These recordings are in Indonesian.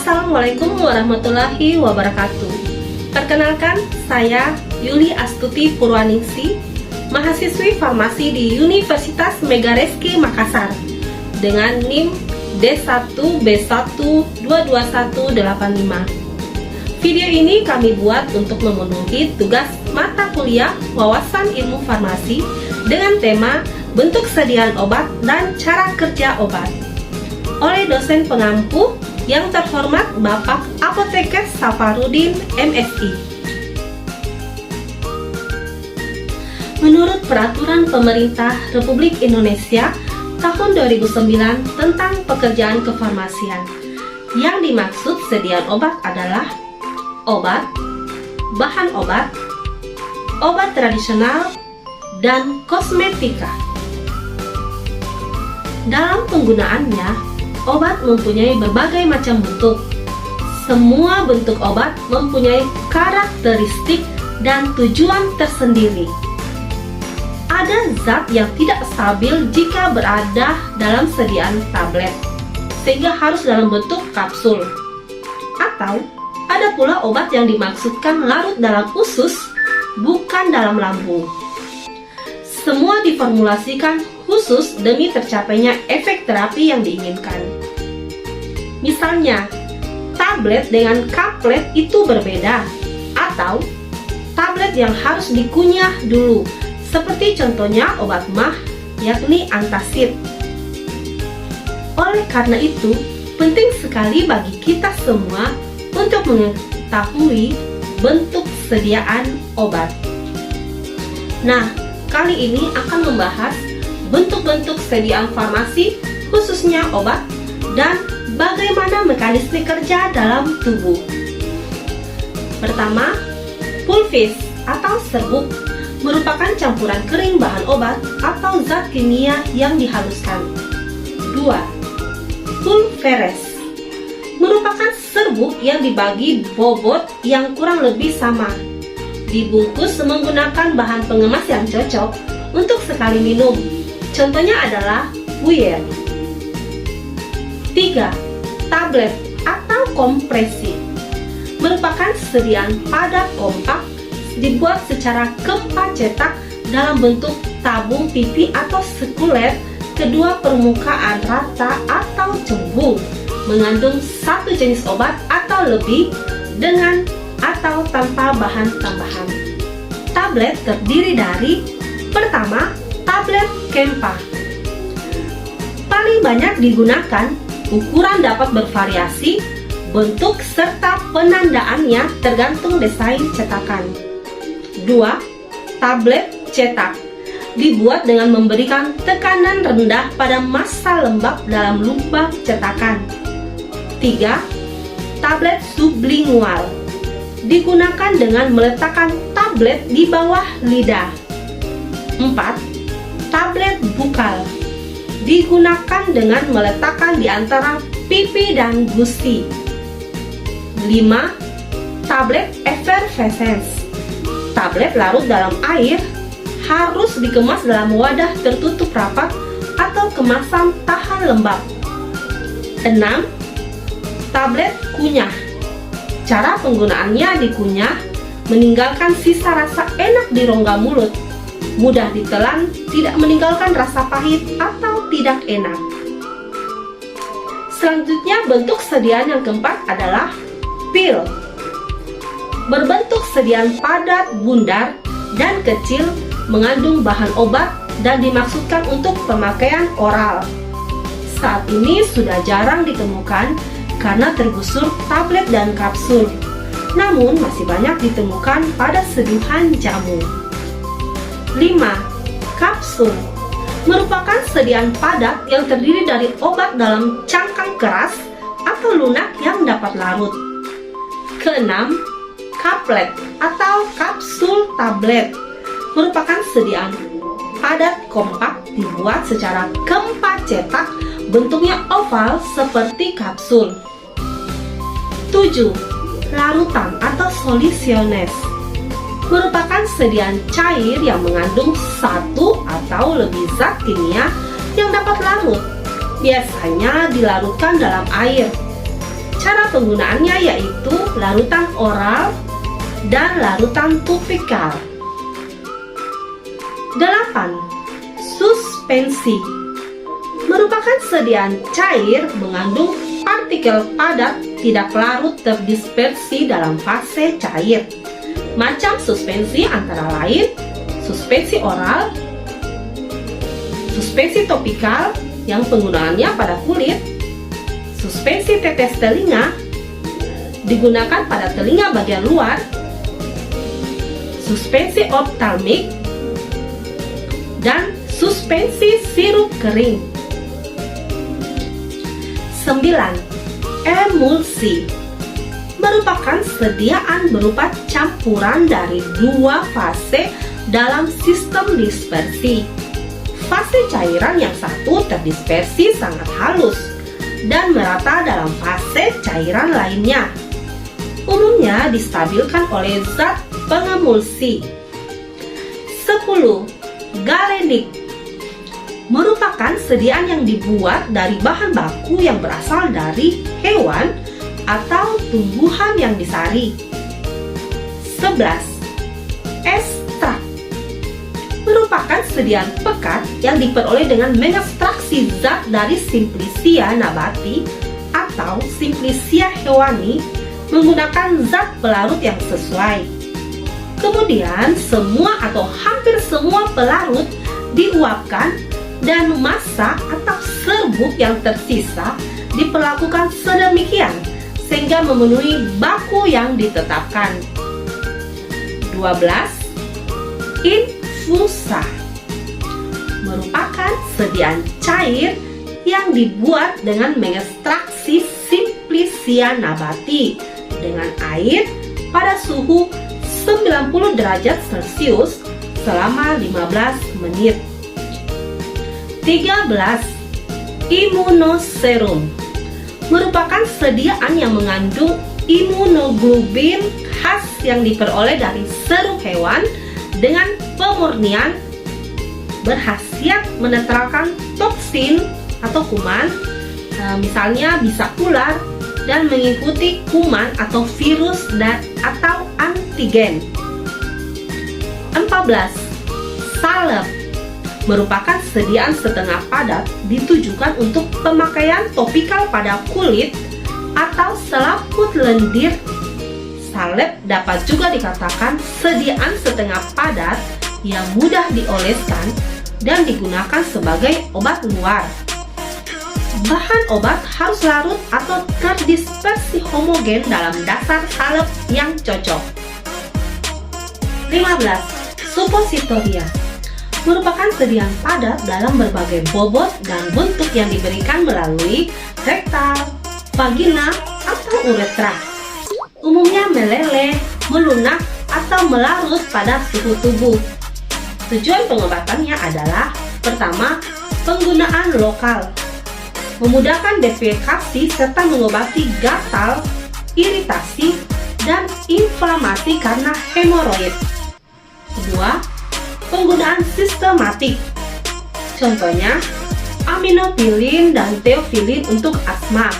Assalamualaikum warahmatullahi wabarakatuh. Perkenalkan, saya Yuli Astuti Purwaningsi, mahasiswi farmasi di Universitas Megareski Makassar dengan NIM D1B1222185. Video ini kami buat untuk memenuhi tugas mata kuliah wawasan ilmu farmasi dengan tema bentuk sediaan obat dan cara kerja obat oleh dosen pengampu yang terhormat Bapak Apoteker Safarudin MSI. Menurut Peraturan Pemerintah Republik Indonesia tahun 2009 tentang pekerjaan kefarmasian, yang dimaksud sediaan obat adalah obat, bahan obat, obat tradisional, dan kosmetika. Dalam penggunaannya, obat mempunyai berbagai macam bentuk. Semua bentuk obat mempunyai karakteristik dan tujuan tersendiri. Ada zat yang tidak stabil jika berada dalam sediaan tablet, sehingga harus dalam bentuk kapsul. Atau ada pula obat yang dimaksudkan larut dalam usus, bukan dalam lambung. Semua diformulasikan khusus demi tercapainya efek terapi yang diinginkan. Misalnya, tablet dengan kaplet itu berbeda, atau tablet yang harus dikunyah dulu, seperti contohnya obat MAH, yakni antacid. Oleh karena itu, penting sekali bagi kita semua untuk mengetahui bentuk sediaan obat. Nah, kali ini akan membahas bentuk-bentuk sediaan farmasi, khususnya obat, dan bagaimana mekanisme kerja dalam tubuh. Pertama, pulvis atau serbuk merupakan campuran kering bahan obat atau zat kimia yang dihaluskan. 2. Pulveres merupakan serbuk yang dibagi bobot yang kurang lebih sama. Dibungkus menggunakan bahan pengemas yang cocok untuk sekali minum. Contohnya adalah buyer. 3. Tablet atau kompresi merupakan sediaan padat kompak dibuat secara kempa cetak dalam bentuk tabung pipi atau sekuler kedua permukaan rata atau cembung, mengandung satu jenis obat atau lebih dengan atau tanpa bahan tambahan. Tablet terdiri dari: pertama, tablet kempa. Paling banyak digunakan, ukuran dapat bervariasi, bentuk serta penandaannya tergantung desain cetakan. 2. Tablet cetak dibuat dengan memberikan tekanan rendah pada massa lembab dalam lubang cetakan. 3. Tablet sublingual digunakan dengan meletakkan tablet di bawah lidah. 4. Tablet bukal digunakan dengan meletakkan di antara pipi dan gusi. 5. Tablet effervescens tablet larut dalam air, harus dikemas dalam wadah tertutup rapat atau kemasan tahan lembab. 6. Tablet kunyah. Cara penggunaannya dikunyah, meninggalkan sisa rasa enak di rongga mulut, mudah ditelan, tidak meninggalkan rasa pahit atau tidak enak. Selanjutnya, bentuk sediaan yang keempat adalah pil. Berbentuk sediaan padat, bundar, dan kecil, mengandung bahan obat dan dimaksudkan untuk pemakaian oral. Saat ini sudah jarang ditemukan karena tergusur tablet dan kapsul, namun masih banyak ditemukan pada seduhan jamu. 5. Kapsul merupakan sediaan padat yang terdiri dari obat dalam cangkang keras atau lunak yang dapat larut. 6. Kaplet atau kapsul tablet merupakan sediaan padat kompak dibuat secara kempa cetak, bentuknya oval seperti kapsul. 7. Larutan atau solusiones merupakan sediaan cair yang mengandung satu atau lebih zat kimia yang dapat larut, biasanya dilarutkan dalam air. Cara penggunaannya yaitu larutan oral dan larutan topikal. 8. Suspensi merupakan sediaan cair mengandung partikel padat tidak larut terdispersi dalam fase cair. Macam suspensi antara lain suspensi oral, suspensi topikal yang penggunaannya pada kulit, suspensi tetes telinga digunakan pada telinga bagian luar, suspensi optalmik, dan suspensi sirup kering. 9. Emulsi merupakan sediaan berupa campuran dari dua fase dalam sistem dispersi. Fase cairan yang satu terdispersi sangat halus dan merata dalam fase cairan lainnya. Umumnya distabilkan oleh zat pengemulsi. 10. Galenik merupakan sediaan yang dibuat dari bahan baku yang berasal dari hewan atau tumbuhan yang disari. 11. Ekstrak merupakan sediaan pekat yang diperoleh dengan mengekstraksi zat dari Simplicia nabati atau Simplicia hewani menggunakan zat pelarut yang sesuai. Kemudian semua atau hampir semua pelarut diuapkan dan massa atau serbuk yang tersisa diperlakukan sedemikian sehingga memenuhi baku yang ditetapkan. 12. Infusa merupakan sediaan cair yang dibuat dengan mengekstraksi Simplicia nabati dengan air pada suhu 90 derajat Celcius selama 15 menit. 13. Imunoserum merupakan sediaan yang mengandung imunoglobulin khas yang diperoleh dari serum hewan dengan pemurnian berkhasiat menetralkan toksin atau kuman, misalnya bisa ular, dan mengikuti kuman atau virus atau antigen. 14. Salep merupakan sediaan setengah padat ditujukan untuk pemakaian topikal pada kulit atau selaput lendir. Salep dapat juga dikatakan sediaan setengah padat yang mudah dioleskan dan digunakan sebagai obat luar. Bahan obat harus larut atau terdispersi homogen dalam dasar salep yang cocok. 15. Supositoria merupakan sediaan padat dalam berbagai bobot dan bentuk yang diberikan melalui rektal, vagina, atau uretra. Umumnya meleleh, melunak, atau melarut pada suhu tubuh. Tujuan pengobatannya adalah: pertama, penggunaan lokal, memudahkan defekasi serta mengobati gatal, iritasi, dan inflamasi karena hemoroid. Kedua, penggunaan sistematik, contohnya aminofilin dan teofilin untuk asma,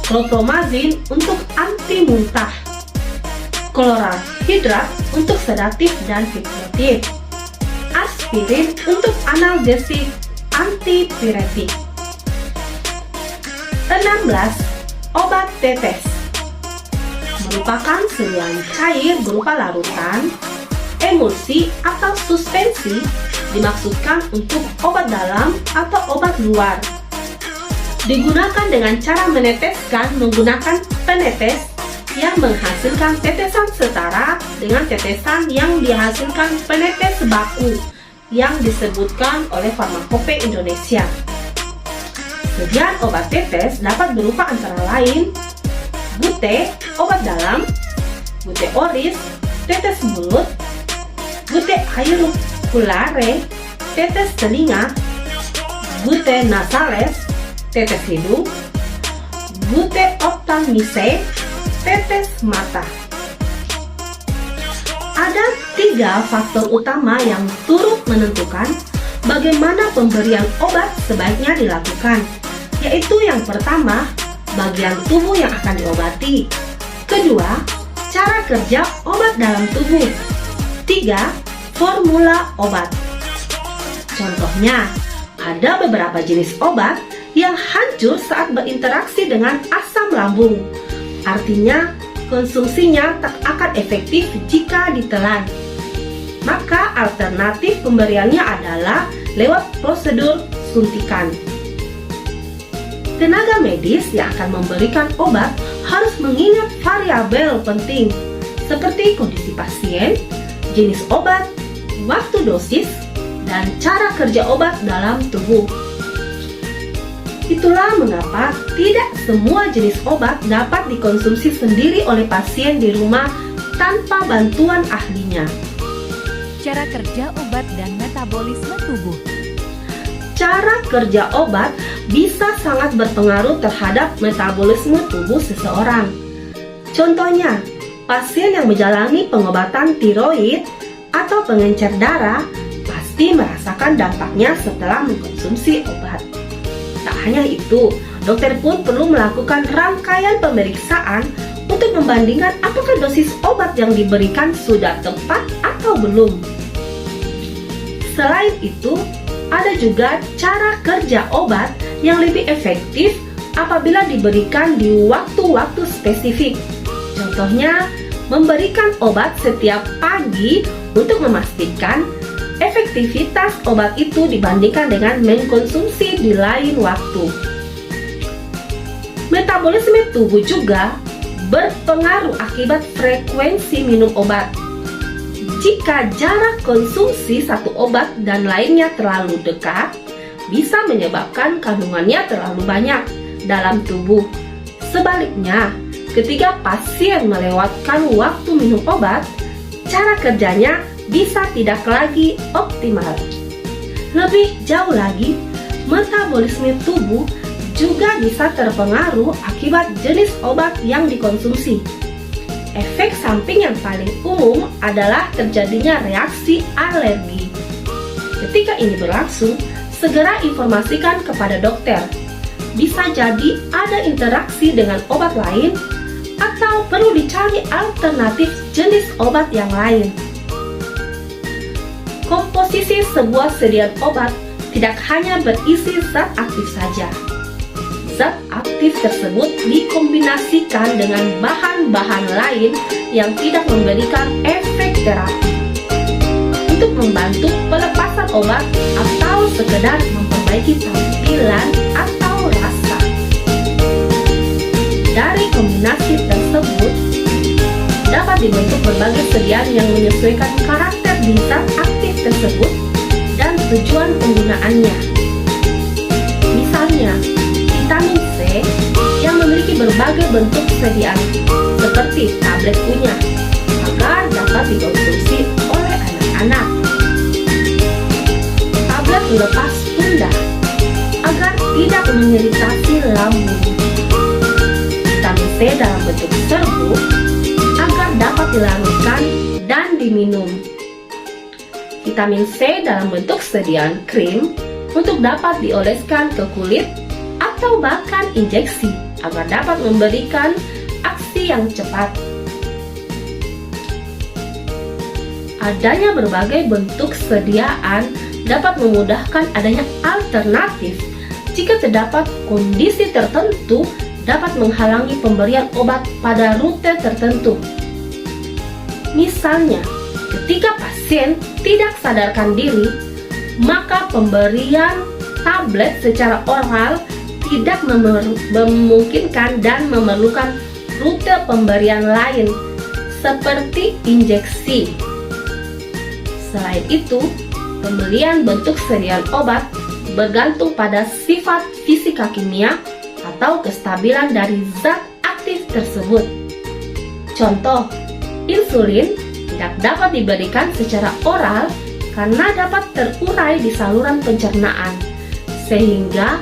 chlorpromazin untuk anti muntah, kloralhidrat untuk sedatif dan hipnotik, aspirin untuk analgesik, antipiretik. 16. Obat tetes merupakan sediaan cair berupa larutan, emulsi, atau suspensi dimaksudkan untuk obat dalam atau obat luar. Digunakan dengan cara meneteskan menggunakan penetes yang menghasilkan tetesan setara dengan tetesan yang dihasilkan penetes baku yang disebutkan oleh Farmakope Indonesia. Sediaan obat tetes dapat berupa antara lain gute, obat dalam, gute oris, tetes mulut, gute auriculare, tetes telinga, gute nasales, tetes hidung, gute ophthalmicae, tetes mata. Ada 3 faktor utama yang turut menentukan bagaimana pemberian obat sebaiknya dilakukan, yaitu yang pertama, bagian tubuh yang akan diobati. Kedua, cara kerja obat dalam tubuh. Tiga, formula obat. Contohnya, ada beberapa jenis obat yang hancur saat berinteraksi dengan asam lambung. Artinya, konsumsinya tak akan efektif jika ditelan. Maka alternatif pemberiannya adalah lewat prosedur suntikan. Tenaga medis yang akan memberikan obat harus mengingat variabel penting seperti kondisi pasien, jenis obat, waktu dosis, dan cara kerja obat dalam tubuh. Itulah mengapa tidak semua jenis obat dapat dikonsumsi sendiri oleh pasien di rumah tanpa bantuan ahlinya. Cara kerja obat dan metabolisme tubuh. Cara kerja obat bisa sangat berpengaruh terhadap metabolisme tubuh seseorang. Contohnya, pasien yang menjalani pengobatan tiroid atau pengencer darah pasti merasakan dampaknya setelah mengkonsumsi obat. Tak hanya itu, dokter pun perlu melakukan rangkaian pemeriksaan untuk membandingkan apakah dosis obat yang diberikan sudah tepat atau belum. Selain itu, ada juga cara kerja obat yang lebih efektif apabila diberikan di waktu-waktu spesifik. Contohnya, memberikan obat setiap pagi untuk memastikan efektivitas obat itu dibandingkan dengan mengkonsumsi di lain waktu. Metabolisme tubuh juga berpengaruh akibat frekuensi minum obat. Jika jarak konsumsi satu obat dan lainnya terlalu dekat, bisa menyebabkan kandungannya terlalu banyak dalam tubuh. Sebaliknya, ketika pasien melewatkan waktu minum obat, cara kerjanya bisa tidak lagi optimal. Lebih jauh lagi, metabolisme tubuh juga bisa terpengaruh akibat jenis obat yang dikonsumsi. Efek samping yang paling umum adalah terjadinya reaksi alergi. Ketika ini berlangsung, segera informasikan kepada dokter. Bisa jadi ada interaksi dengan obat lain atau perlu dicari alternatif jenis obat yang lain. Komposisi sebuah sediaan obat tidak hanya berisi zat aktif saja. Zat aktif tersebut dikombinasikan dengan bahan-bahan lain yang tidak memberikan efek terapi untuk membantu pelepasan obat atau sekedar memperbaiki tampilan atau rasa. Dari kombinasi tersebut dapat dibentuk berbagai sediaan yang menyesuaikan karakter di zat aktif tersebut dan tujuan penggunaannya. Misalnya, vitamin C yang memiliki berbagai bentuk sediaan seperti tablet kunyah agar dapat dikonsumsi oleh anak-anak. Tablet pelepas pundak agar tidak mengiritasi lambung. Vitamin C dalam bentuk serbuk agar dapat dilarutkan dan diminum. Vitamin C dalam bentuk sediaan krim untuk dapat dioleskan ke kulit atau bahkan injeksi agar dapat memberikan aksi yang cepat. Adanya berbagai bentuk sediaan dapat memudahkan adanya alternatif jika terdapat kondisi tertentu dapat menghalangi pemberian obat pada rute tertentu. Misalnya, ketika pasien tidak sadarkan diri, maka pemberian tablet secara oral tidak memungkinkan dan memerlukan rute pemberian lain seperti injeksi. Selain itu, pembelian bentuk sediaan obat bergantung pada sifat fisika kimia atau kestabilan dari zat aktif tersebut. Contoh, insulin tidak dapat diberikan secara oral karena dapat terurai di saluran pencernaan, sehingga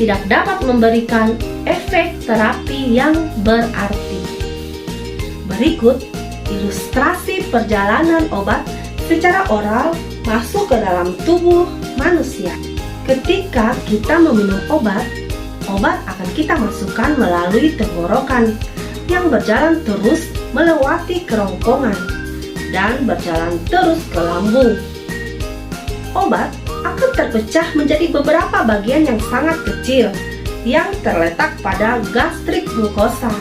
tidak dapat memberikan efek terapi yang berarti. Berikut ilustrasi perjalanan obat secara oral masuk ke dalam tubuh manusia. Ketika kita meminum obat obat akan kita masukkan melalui tenggorokan yang berjalan terus melewati kerongkongan dan berjalan terus ke lambung. Obat akan terpecah menjadi beberapa bagian yang sangat kecil yang terletak pada gastrik mukosa,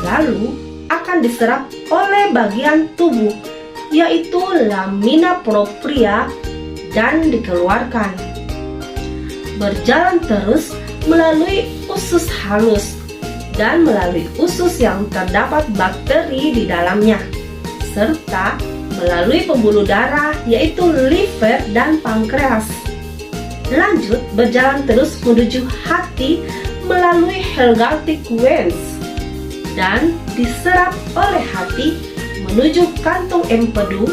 lalu akan diserap oleh bagian tubuh yaitu lamina propria dan dikeluarkan. Berjalan terus melalui usus halus dan melalui usus yang terdapat bakteri di dalamnya, serta melalui pembuluh darah yaitu liver dan pankreas. Lanjut berjalan terus menuju hati melalui Helgartic veins dan diserap oleh hati menuju kantung empedu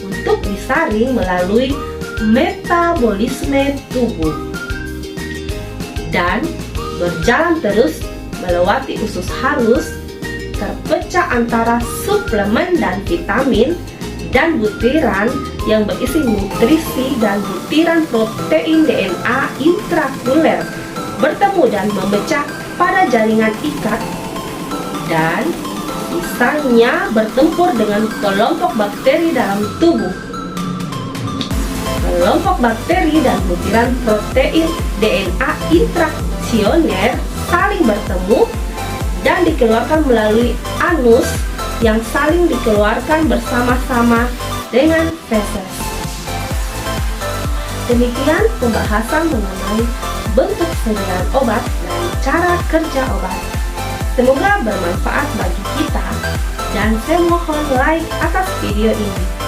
untuk disaring melalui metabolisme tubuh. Dan berjalan terus melewati usus halus, terpecah antara suplemen dan vitamin dan butiran yang berisi nutrisi dan butiran protein DNA intrakuler bertemu dan memecah pada jaringan ikat, dan sisanya bertempur dengan kelompok bakteri dalam tubuh. Kelompok bakteri dan butiran protein DNA intraksioner saling bertemu dan dikeluarkan melalui anus yang saling dikeluarkan bersama-sama dengan feses. Demikian pembahasan mengenai bentuk sediaan obat dan cara kerja obat. Semoga bermanfaat bagi kita dan saya mohon like atas video ini.